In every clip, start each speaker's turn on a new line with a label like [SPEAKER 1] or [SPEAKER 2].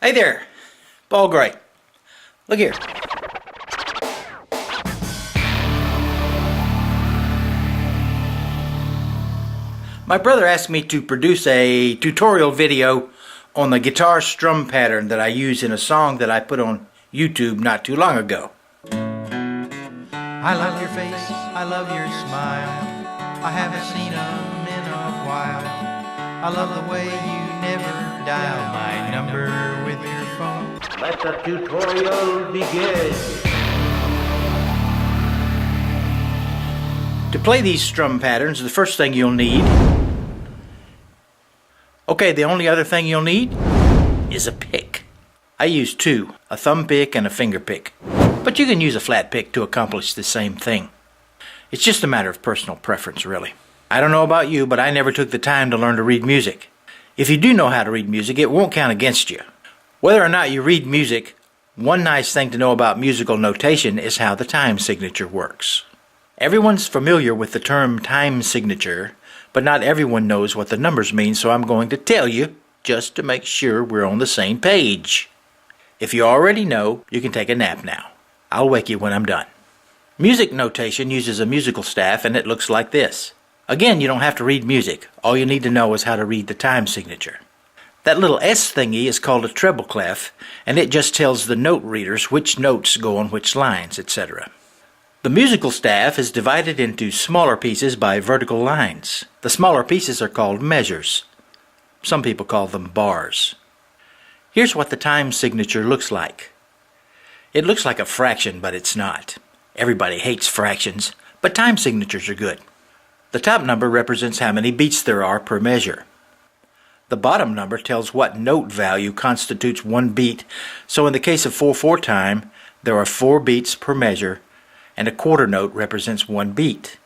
[SPEAKER 1] Hey there, Ball Gray. Look here. My brother asked me to produce a tutorial video on the guitar strum pattern that I use in a song that I put on YouTube not too long ago.
[SPEAKER 2] I love your face, I love your smile, I haven't seen 'em in a while. I love the way you never dial my number with your phone.
[SPEAKER 1] Let the tutorial begin. To play these strum patterns, the first thing you'll need... Okay, the only other thing you'll need is a pick. I use two, a thumb pick and a finger pick. But you can use a flat pick to accomplish the same thing. It's just a matter of personal preference, really. I don't know about you, but I never took the time to learn to read music. If you do know how to read music, it won't count against you. Whether or not you read music, one nice thing to know about musical notation is how the time signature works. Everyone's familiar with the term time signature, but not everyone knows what the numbers mean, so I'm going to tell you just to make sure we're on the same page. If you already know, you can take a nap now. I'll wake you when I'm done. Music notation uses a musical staff and it looks like this. Again, you don't have to read music. All you need to know is how to read the time signature. That little S thingy is called a treble clef, and it just tells the note readers which notes go on which lines, etc. The musical staff is divided into smaller pieces by vertical lines. The smaller pieces are called measures. Some people call them bars. Here's what the time signature looks like. It looks like a fraction, but it's not. Everybody hates fractions, but time signatures are good. The top number represents how many beats there are per measure. The bottom number tells what note value constitutes one beat, so in the case of 4/4 time, there are 4 beats per measure, and a quarter note represents 1 beat.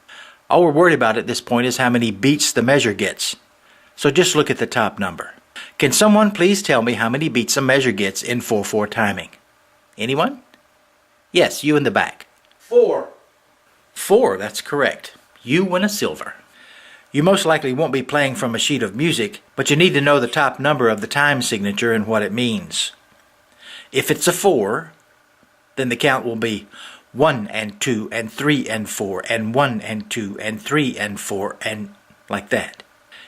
[SPEAKER 1] All we're worried about at this point is how many beats the measure gets. So just look at the top number. Can someone please tell me how many beats a measure gets in 4/4 timing? Anyone? Yes, you in the back. 4. 4, that's correct. You win a silver. You most likely won't be playing from a sheet of music, but you need to know the top number of the time signature and what it means. If it's a 4, then the count will be 1 and 2 and 3 and 4 and 1 and 2 and 3 and 4 and like that.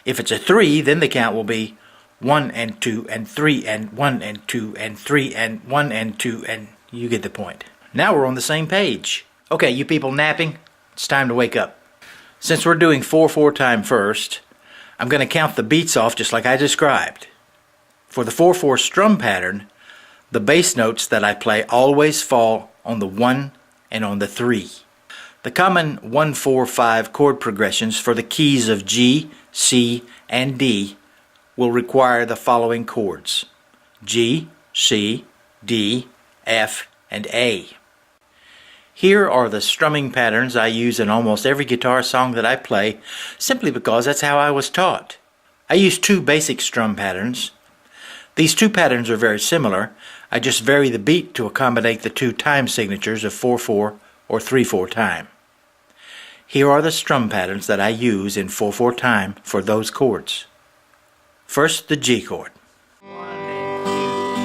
[SPEAKER 1] If it's a 3, then the count will be 1 and 2 and 3 and 1 and 2 and 3 and 1 and 2 and you get the point. Now we're on the same page. Okay, you people napping, it's time to wake up. Since we're doing 4/4 time first, I'm going to count the beats off just like I described. For the 4/4 strum pattern, the bass notes that I play always fall on the 1 and on the 3. The common 1-4-5 chord progressions for the keys of G, C, and D will require the following chords: G, C, D, F, and A. Here are the strumming patterns I use in almost every guitar song that I play, simply because that's how I was taught. I use 2 basic strum patterns. These 2 patterns are very similar. I just vary the beat to accommodate the 2 time signatures of 4/4 or 3/4 time. Here are the strum patterns that I use in 4/4 time for those chords. First, the G chord.
[SPEAKER 2] 1 and 2,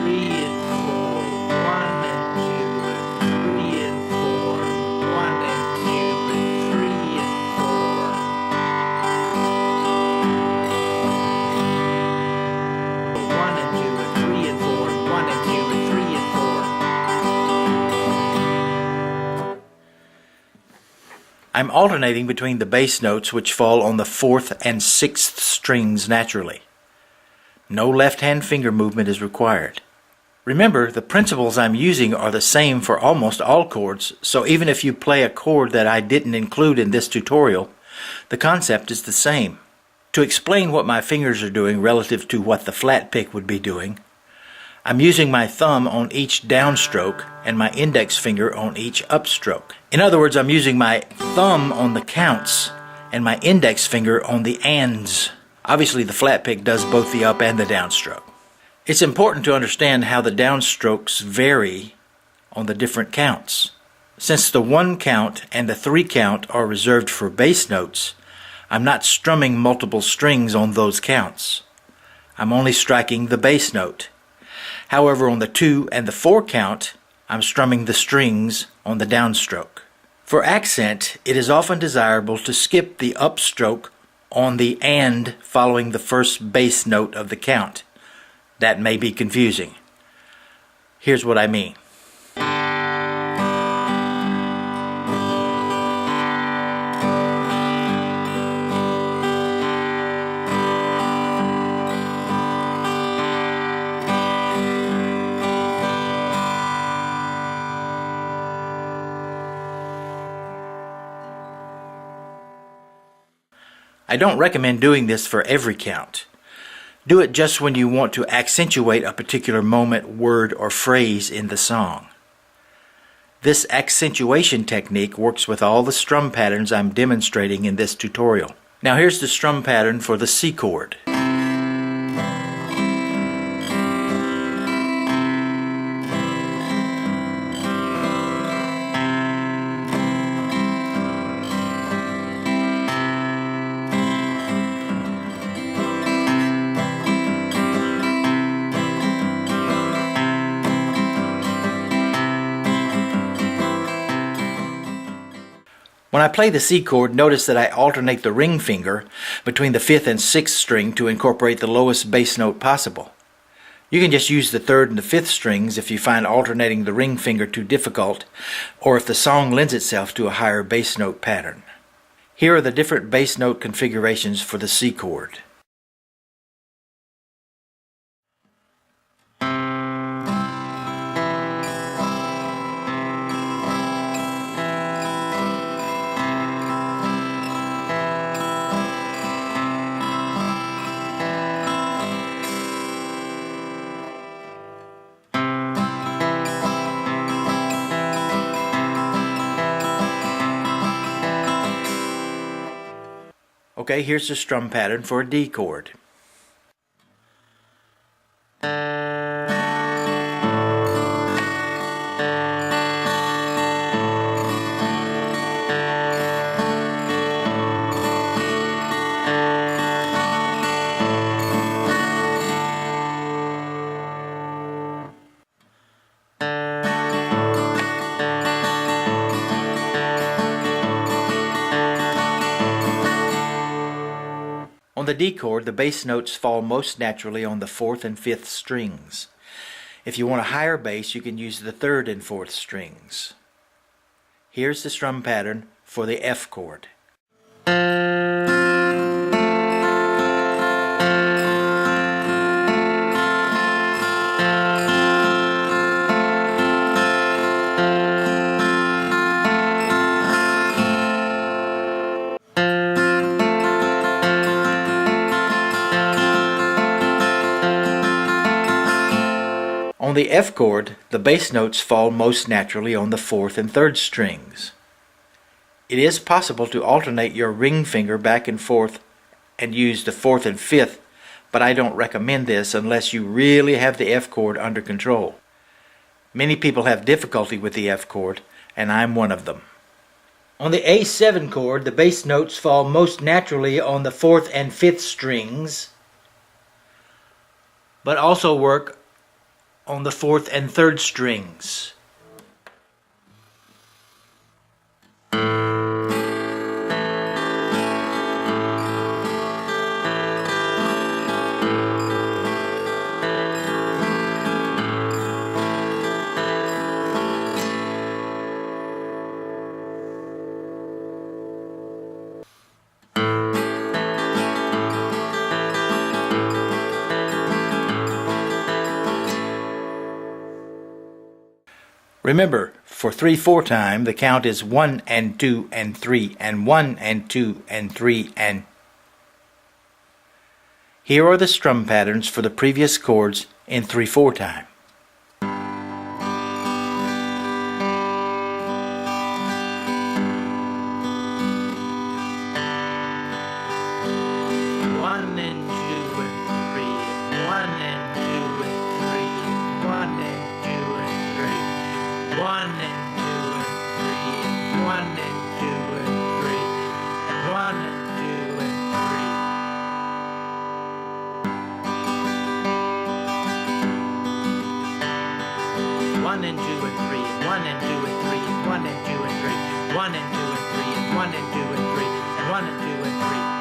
[SPEAKER 2] 3 and 4, 1 and 2 and 3 and 4, 1 and 2 and 3 and 4. 1 and 2 and 3 and 4, 1 and 2 and 3 and 4.
[SPEAKER 1] I'm alternating between the bass notes which fall on the 4th and 6th strings naturally. No left-hand finger movement is required. Remember, the principles I'm using are the same for almost all chords, so even if you play a chord that I didn't include in this tutorial, the concept is the same. To explain what my fingers are doing relative to what the flat pick would be doing, I'm using my thumb on each downstroke and my index finger on each upstroke. In other words, I'm using my thumb on the counts and my index finger on the ands. Obviously, the flat pick does both the up and the downstroke. It's important to understand how the downstrokes vary on the different counts. Since the 1 count and the 3 count are reserved for bass notes, I'm not strumming multiple strings on those counts. I'm only striking the bass note. However, on the 2 and the 4 count, I'm strumming the strings on the downstroke. For accent, it is often desirable to skip the upstroke on the "and" following the first bass note of the count. That may be confusing. Here's what I mean. I don't recommend doing this for every count. Do it just when you want to accentuate a particular moment, word, or phrase in the song. This accentuation technique works with all the strum patterns I'm demonstrating in this tutorial. Now here's the strum pattern for the C chord. When I play the C chord, notice that I alternate the ring finger between the 5th and 6th string to incorporate the lowest bass note possible. You can just use the 3rd and the 5th strings if you find alternating the ring finger too difficult, or if the song lends itself to a higher bass note pattern. Here are the different bass note configurations for the C chord. Okay, here's the strum pattern for a D chord. On the D chord, the bass notes fall most naturally on the 4th and 5th strings. If you want a higher bass, you can use the 3rd and 4th strings. Here's the strum pattern for the F chord. On the F chord, the bass notes fall most naturally on the 4th and 3rd strings. It is possible to alternate your ring finger back and forth and use the 4th and 5th, but I don't recommend this unless you really have the F chord under control. Many people have difficulty with the F chord, and I'm one of them. On the A7 chord, the bass notes fall most naturally on the 4th and 5th strings, but also work on the 4th and 3rd strings. Remember, for 3/4 time, the count is 1 and 2 and 3 and 1 and 2 and 3 and... Here are the strum patterns for the previous chords in 3/4 time.
[SPEAKER 2] 1 and 2 and 3, and 1 and 2 and 3, and 1 and 2 and 3, 1 and 2 and 3, and 1 and 2 and 3, and 1 and 2 and 3.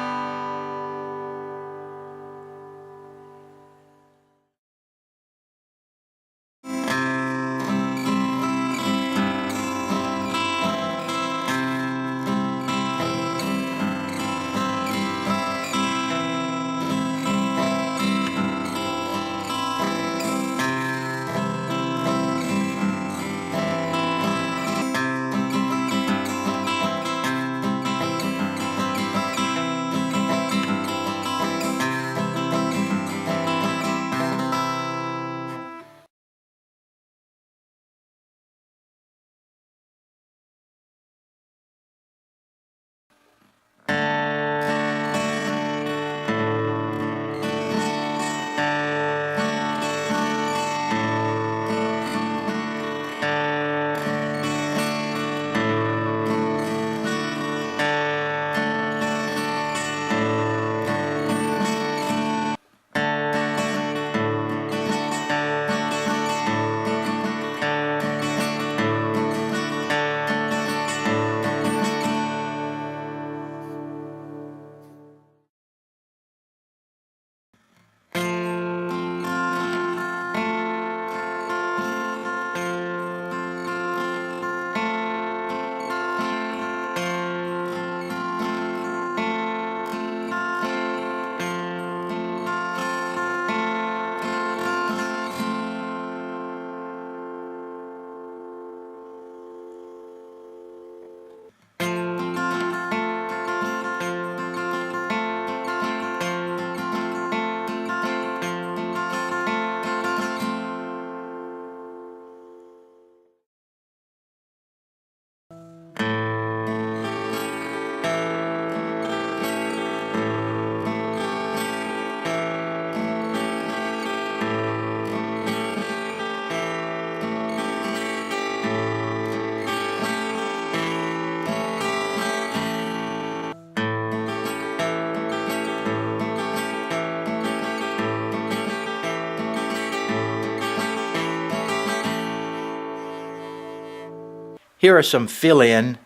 [SPEAKER 1] Here are some fill-in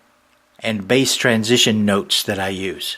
[SPEAKER 1] and bass transition notes that I use.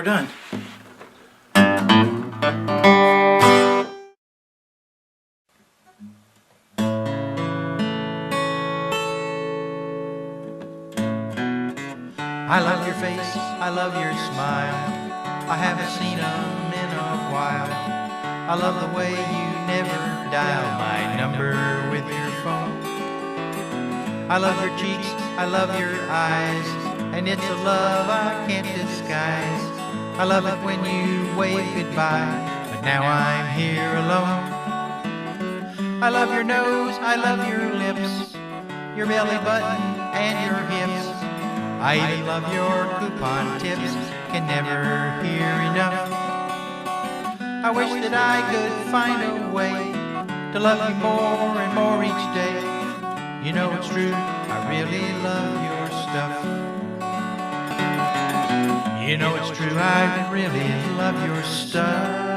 [SPEAKER 1] done.
[SPEAKER 2] I love your face, I love your smile. I haven't seen 'em in a while. I love the way you never dial my number with your phone. I love your cheeks, I love your eyes, and it's a love I can't disguise. I love it when you wave goodbye, but now I'm here alone. I love your nose, I love your lips, your belly button and your hips. I even love your coupon tips, can never hear enough. I wish that I could find a way to love you more and more each day. You know it's true, I really love your stuff. You know it's true, I really love your stuff.